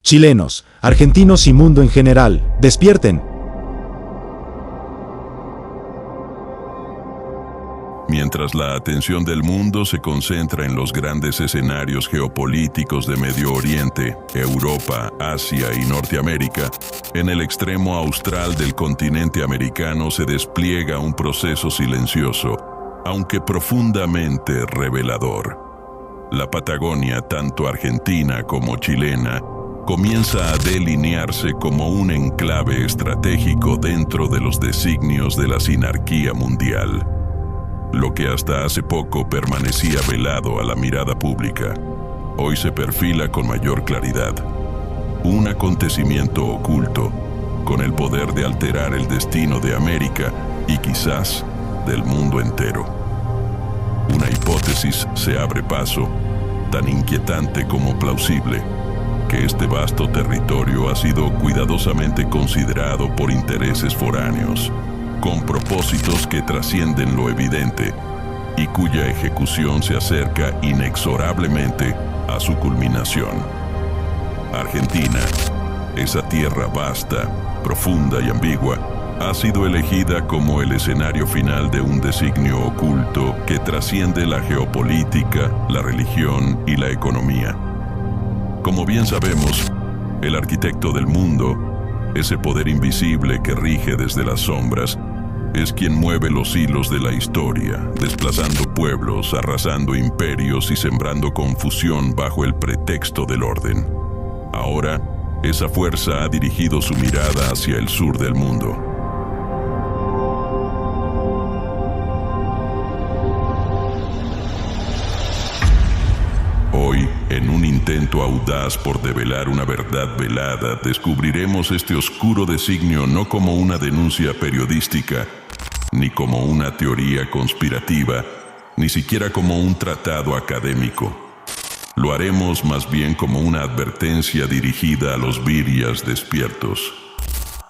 Chilenos, argentinos y mundo en general, despierten. Mientras la atención del mundo se concentra en los grandes escenarios geopolíticos de Medio Oriente, Europa, Asia y Norteamérica, en el extremo austral del continente americano se despliega un proceso silencioso, aunque profundamente revelador. La Patagonia, tanto argentina como chilena, comienza a delinearse como un enclave estratégico dentro de los designios de la sinarquía mundial. Lo que hasta hace poco permanecía velado a la mirada pública, hoy se perfila con mayor claridad. Un acontecimiento oculto, con el poder de alterar el destino de América y quizás del mundo entero. Una hipótesis se abre paso, tan inquietante como plausible, que este vasto territorio ha sido cuidadosamente considerado por intereses foráneos, con propósitos que trascienden lo evidente y cuya ejecución se acerca inexorablemente a su culminación. Argentina, esa tierra vasta, profunda y ambigua, ha sido elegida como el escenario final de un designio oculto que trasciende la geopolítica, la religión y la economía. Como bien sabemos, el arquitecto del mundo, ese poder invisible que rige desde las sombras, es quien mueve los hilos de la historia, desplazando pueblos, arrasando imperios y sembrando confusión bajo el pretexto del orden. Ahora, esa fuerza ha dirigido su mirada hacia el sur del mundo. Hoy, en un intento audaz por develar una verdad velada, descubriremos este oscuro designio no como una denuncia periodística, ni como una teoría conspirativa, ni siquiera como un tratado académico. Lo haremos más bien como una advertencia dirigida a los virias despiertos,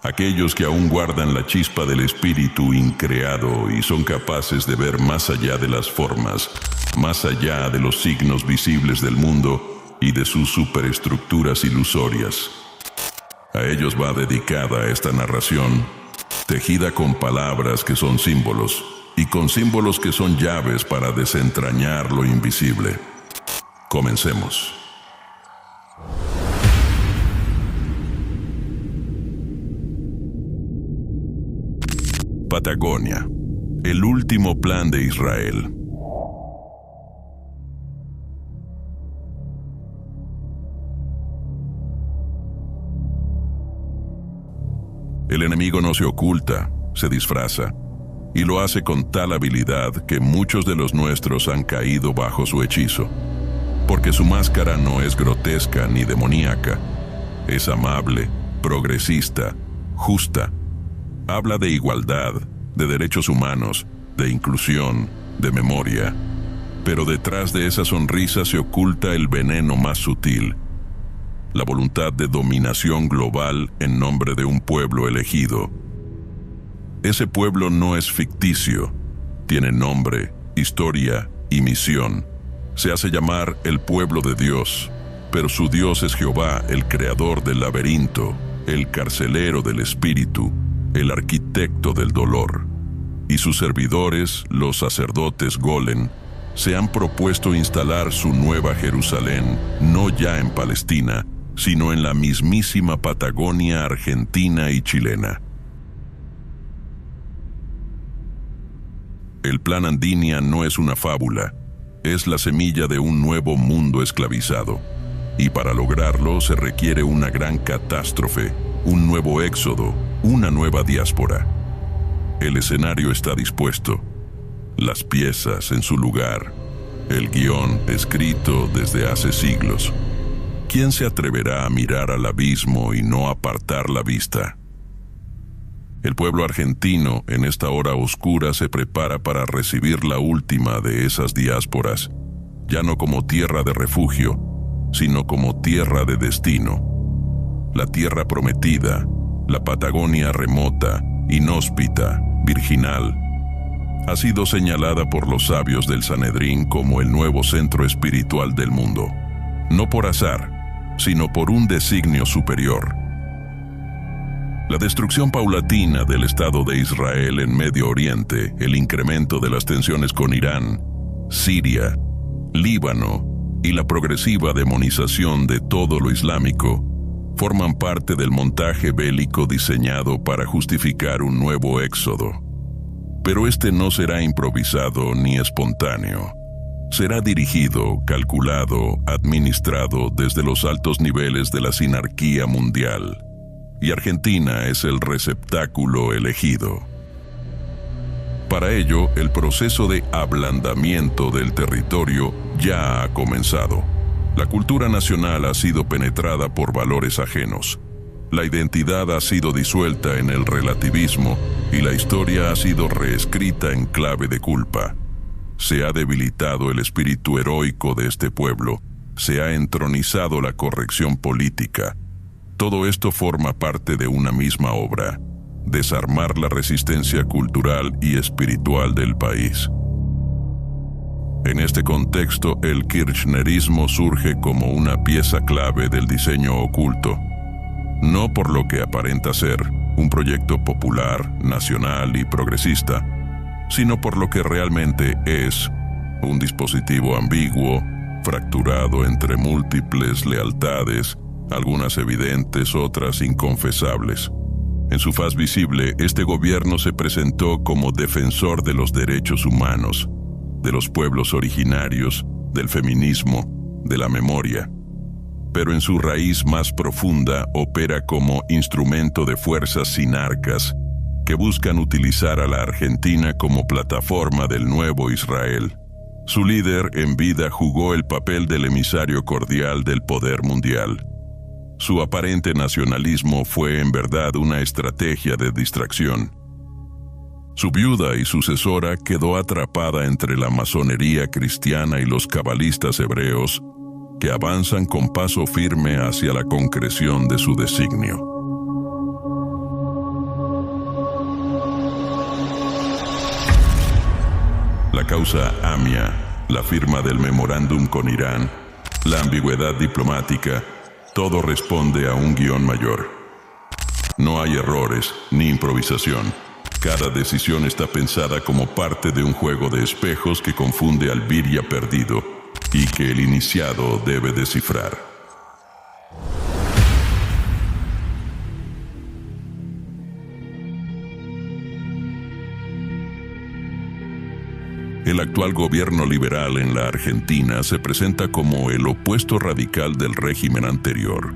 aquellos que aún guardan la chispa del espíritu increado y son capaces de ver más allá de las formas, más allá de los signos visibles del mundo y de sus superestructuras ilusorias. A ellos va dedicada esta narración, tejida con palabras que son símbolos, y con símbolos que son llaves para desentrañar lo invisible. Comencemos. Patagonia, el último plan de Israel. El enemigo no se oculta, se disfraza, y lo hace con tal habilidad que muchos de los nuestros han caído bajo su hechizo, porque su máscara no es grotesca ni demoníaca, es amable, progresista, justa. Habla de igualdad, de derechos humanos, de inclusión, de memoria. Pero detrás de esa sonrisa se oculta el veneno más sutil, la voluntad de dominación global en nombre de un pueblo elegido. Ese pueblo no es ficticio, tiene nombre, historia y misión. Se hace llamar el pueblo de Dios, pero su Dios es Jehová, el creador del laberinto, el carcelero del espíritu, el arquitecto del dolor. Y sus servidores, los sacerdotes Golem, se han propuesto instalar su nueva Jerusalén, no ya en Palestina, sino en la mismísima Patagonia argentina y chilena. El plan Andinia no es una fábula, es la semilla de un nuevo mundo esclavizado, y para lograrlo se requiere una gran catástrofe, un nuevo éxodo, una nueva diáspora. El escenario está dispuesto, las piezas en su lugar, el guión escrito desde hace siglos. ¿Quién se atreverá a mirar al abismo y no apartar la vista? El pueblo argentino en esta hora oscura se prepara para recibir la última de esas diásporas, ya no como tierra de refugio, sino como tierra de destino. La tierra prometida, la Patagonia remota, inhóspita, virginal, ha sido señalada por los sabios del Sanedrín como el nuevo centro espiritual del mundo. No por azar, sino por un designio superior. La destrucción paulatina del Estado de Israel en Medio Oriente, el incremento de las tensiones con Irán, Siria, Líbano y la progresiva demonización de todo lo islámico forman parte del montaje bélico diseñado para justificar un nuevo éxodo. Pero este no será improvisado ni espontáneo. Será dirigido, calculado, administrado desde los altos niveles de la sinarquía mundial. Y Argentina es el receptáculo elegido. Para ello, el proceso de ablandamiento del territorio ya ha comenzado. La cultura nacional ha sido penetrada por valores ajenos. La identidad ha sido disuelta en el relativismo y la historia ha sido reescrita en clave de culpa. Se ha debilitado el espíritu heroico de este pueblo, se ha entronizado la corrección política. Todo esto forma parte de una misma obra: desarmar la resistencia cultural y espiritual del país. En este contexto, el kirchnerismo surge como una pieza clave del diseño oculto, no por lo que aparenta ser un proyecto popular, nacional y progresista, sino por lo que realmente es: un dispositivo ambiguo, fracturado entre múltiples lealtades, algunas evidentes, otras inconfesables. En su faz visible, este gobierno se presentó como defensor de los derechos humanos, de los pueblos originarios, del feminismo, de la memoria. Pero en su raíz más profunda opera como instrumento de fuerzas sinarcas que buscan utilizar a la Argentina como plataforma del nuevo Israel. Su líder en vida jugó el papel del emisario cordial del poder mundial. Su aparente nacionalismo fue en verdad una estrategia de distracción. Su viuda y sucesora quedó atrapada entre la masonería cristiana y los cabalistas hebreos, que avanzan con paso firme hacia la concreción de su designio. La causa AMIA, la firma del memorándum con Irán, la ambigüedad diplomática, todo responde a un guión mayor. No hay errores ni improvisación. Cada decisión está pensada como parte de un juego de espejos que confunde al viria perdido y que el iniciado debe descifrar. El actual gobierno liberal en la Argentina se presenta como el opuesto radical del régimen anterior,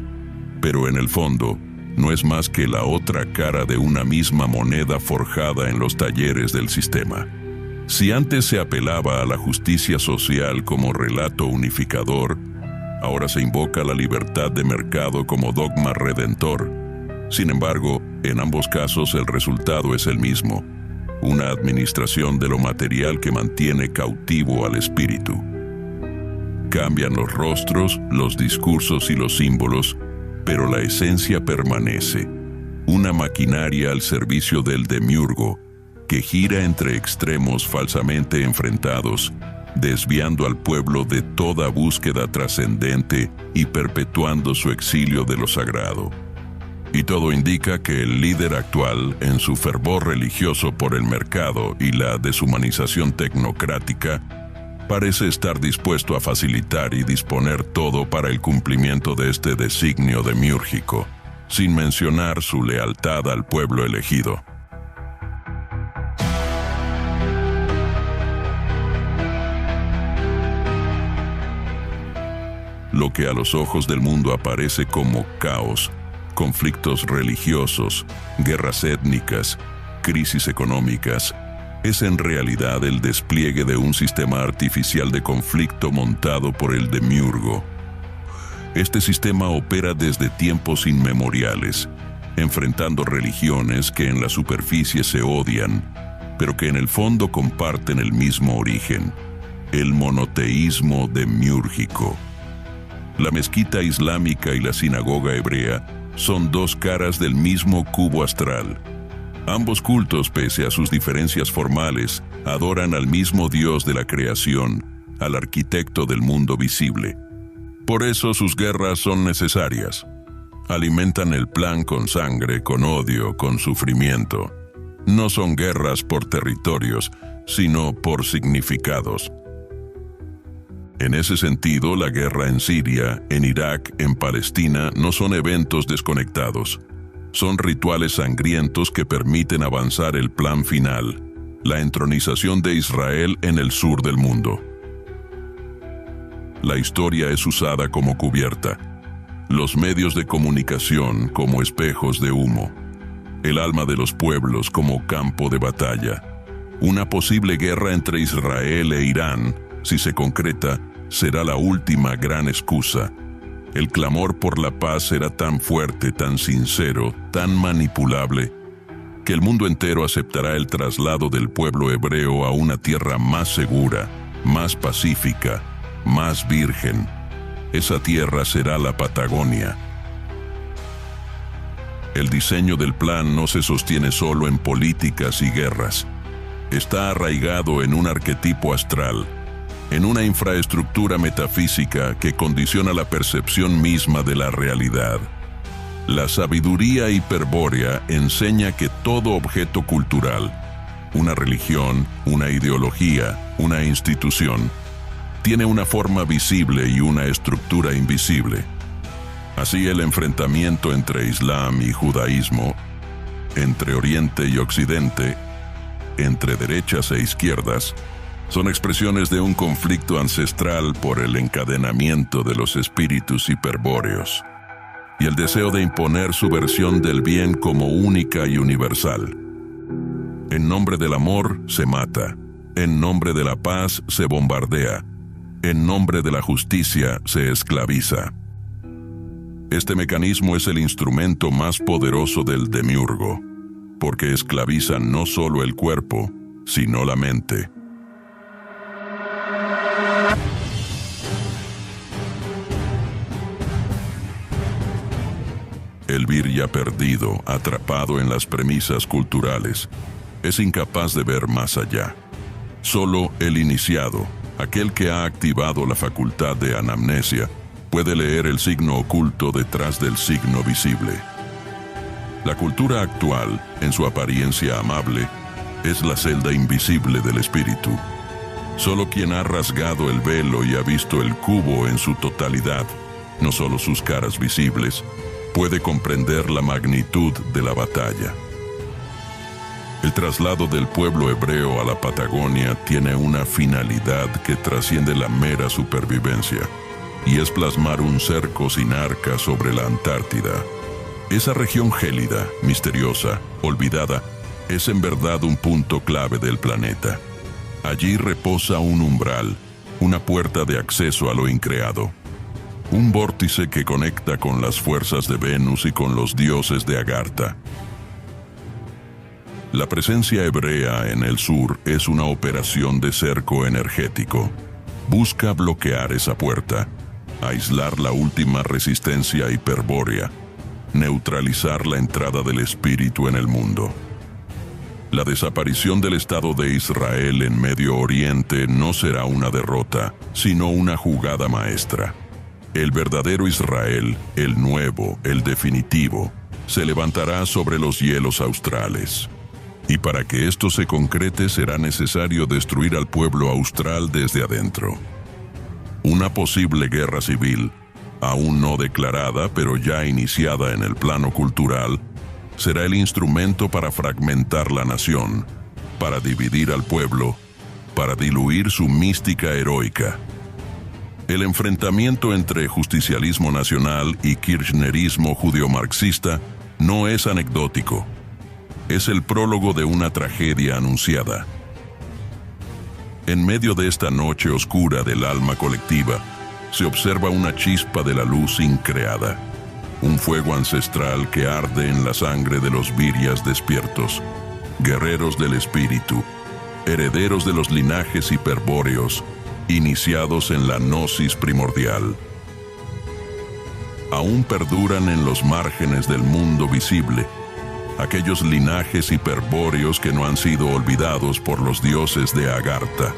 pero en el fondo no es más que la otra cara de una misma moneda forjada en los talleres del sistema. Si antes se apelaba a la justicia social como relato unificador, ahora se invoca la libertad de mercado como dogma redentor. Sin embargo, en ambos casos el resultado es el mismo: una administración de lo material que mantiene cautivo al espíritu. Cambian los rostros, los discursos y los símbolos, pero la esencia permanece: una maquinaria al servicio del demiurgo, que gira entre extremos falsamente enfrentados, desviando al pueblo de toda búsqueda trascendente y perpetuando su exilio de lo sagrado. Y todo indica que el líder actual, en su fervor religioso por el mercado y la deshumanización tecnocrática, parece estar dispuesto a facilitar y disponer todo para el cumplimiento de este designio demiúrgico, sin mencionar su lealtad al pueblo elegido. Lo que a los ojos del mundo aparece como caos, conflictos religiosos, guerras étnicas, crisis económicas, es en realidad el despliegue de un sistema artificial de conflicto montado por el demiurgo. Este sistema opera desde tiempos inmemoriales, enfrentando religiones que en la superficie se odian, pero que en el fondo comparten el mismo origen: el monoteísmo demiúrgico. La mezquita islámica y la sinagoga hebrea son dos caras del mismo cubo astral. Ambos cultos, pese a sus diferencias formales, adoran al mismo Dios de la creación, al arquitecto del mundo visible. Por eso sus guerras son necesarias. Alimentan el plan con sangre, con odio, con sufrimiento. No son guerras por territorios, sino por significados. En ese sentido, la guerra en Siria, en Irak, en Palestina, no son eventos desconectados. Son rituales sangrientos que permiten avanzar el plan final, la entronización de Israel en el sur del mundo. La historia es usada como cubierta, los medios de comunicación como espejos de humo, el alma de los pueblos como campo de batalla. Una posible guerra entre Israel e Irán, si se concreta, será la última gran excusa. El clamor por la paz será tan fuerte, tan sincero, tan manipulable, que el mundo entero aceptará el traslado del pueblo hebreo a una tierra más segura, más pacífica, más virgen. Esa tierra será la Patagonia. El diseño del plan no se sostiene solo en políticas y guerras. Está arraigado en un arquetipo astral, en una infraestructura metafísica que condiciona la percepción misma de la realidad. La sabiduría hiperbórea enseña que todo objeto cultural, una religión, una ideología, una institución, tiene una forma visible y una estructura invisible. Así el enfrentamiento entre Islam y judaísmo, entre Oriente y Occidente, entre derechas e izquierdas, son expresiones de un conflicto ancestral por el encadenamiento de los espíritus hiperbóreos y el deseo de imponer su versión del bien como única y universal. En nombre del amor se mata, en nombre de la paz se bombardea, en nombre de la justicia se esclaviza. Este mecanismo es el instrumento más poderoso del demiurgo, porque esclaviza no solo el cuerpo, sino la mente. El vir ya perdido, atrapado en las premisas culturales, es incapaz de ver más allá. Solo el iniciado, aquel que ha activado la facultad de anamnesia, puede leer el signo oculto detrás del signo visible. La cultura actual, en su apariencia amable, es la celda invisible del espíritu. Solo quien ha rasgado el velo y ha visto el cubo en su totalidad, no solo sus caras visibles, puede comprender la magnitud de la batalla. El traslado del pueblo hebreo a la Patagonia tiene una finalidad que trasciende la mera supervivencia, y es plasmar un cerco sin arca sobre la Antártida. Esa región gélida, misteriosa, olvidada, es en verdad un punto clave del planeta. Allí reposa un umbral, una puerta de acceso a lo increado. Un vórtice que conecta con las fuerzas de Venus y con los dioses de Agartha. La presencia hebrea en el sur es una operación de cerco energético. Busca bloquear esa puerta, aislar la última resistencia hiperbórea, neutralizar la entrada del espíritu en el mundo. La desaparición del Estado de Israel en Medio Oriente no será una derrota, sino una jugada maestra. El verdadero Israel, el nuevo, el definitivo, se levantará sobre los hielos australes. Y para que esto se concrete será necesario destruir al pueblo austral desde adentro. Una posible guerra civil, aún no declarada pero ya iniciada en el plano cultural, será el instrumento para fragmentar la nación, para dividir al pueblo, para diluir su mística heroica. El enfrentamiento entre justicialismo nacional y kirchnerismo judeomarxista no es anecdótico. Es el prólogo de una tragedia anunciada. En medio de esta noche oscura del alma colectiva, se observa una chispa de la luz increada, un fuego ancestral que arde en la sangre de los virias despiertos, guerreros del espíritu, herederos de los linajes hiperbóreos, iniciados en la gnosis primordial. Aún perduran en los márgenes del mundo visible, aquellos linajes hiperbóreos que no han sido olvidados por los dioses de Agartha,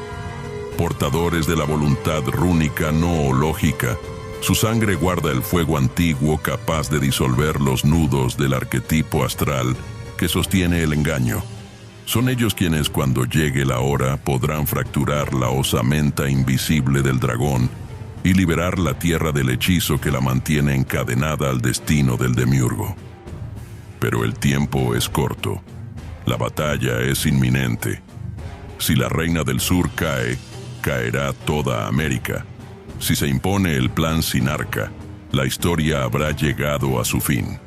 portadores de la voluntad rúnica no hológica, Su sangre guarda el fuego antiguo capaz de disolver los nudos del arquetipo astral que sostiene el engaño. Son ellos quienes, cuando llegue la hora, podrán fracturar la osamenta invisible del dragón y liberar la tierra del hechizo que la mantiene encadenada al destino del demiurgo. Pero el tiempo es corto. La batalla es inminente. Si la reina del sur cae, caerá toda América. Si se impone el plan Sinarca, la historia habrá llegado a su fin.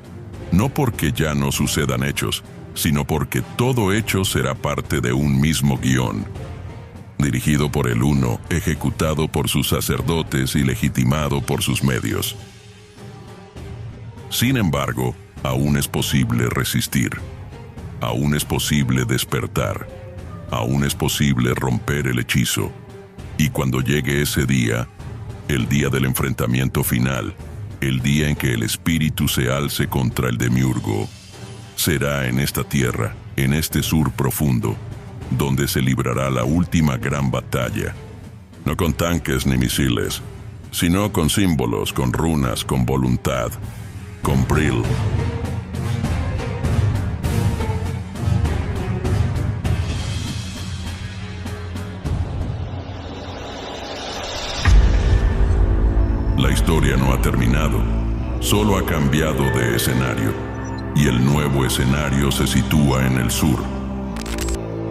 No porque ya no sucedan hechos, sino porque todo hecho será parte de un mismo guión, dirigido por el Uno, ejecutado por sus sacerdotes y legitimado por sus medios. Sin embargo, aún es posible resistir. Aún es posible despertar. Aún es posible romper el hechizo. Y cuando llegue ese día, el día del enfrentamiento final, el día en que el espíritu se alce contra el demiurgo, será en esta tierra, en este sur profundo, donde se librará la última gran batalla. No con tanques ni misiles, sino con símbolos, con runas, con voluntad, con Brill. La historia no ha terminado, solo ha cambiado de escenario, y el nuevo escenario se sitúa en el sur.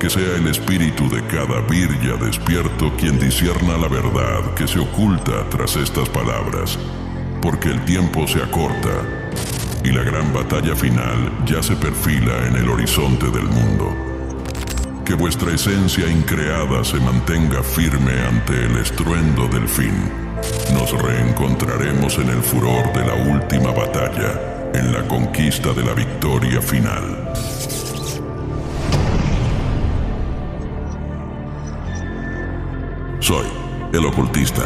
Que sea el espíritu de cada Virya despierto quien discierna la verdad que se oculta tras estas palabras, porque el tiempo se acorta, y la gran batalla final ya se perfila en el horizonte del mundo. Que vuestra esencia increada se mantenga firme ante el estruendo del fin. Nos reencontraremos en el furor de la última batalla, en la conquista de la victoria final. Soy el ocultista.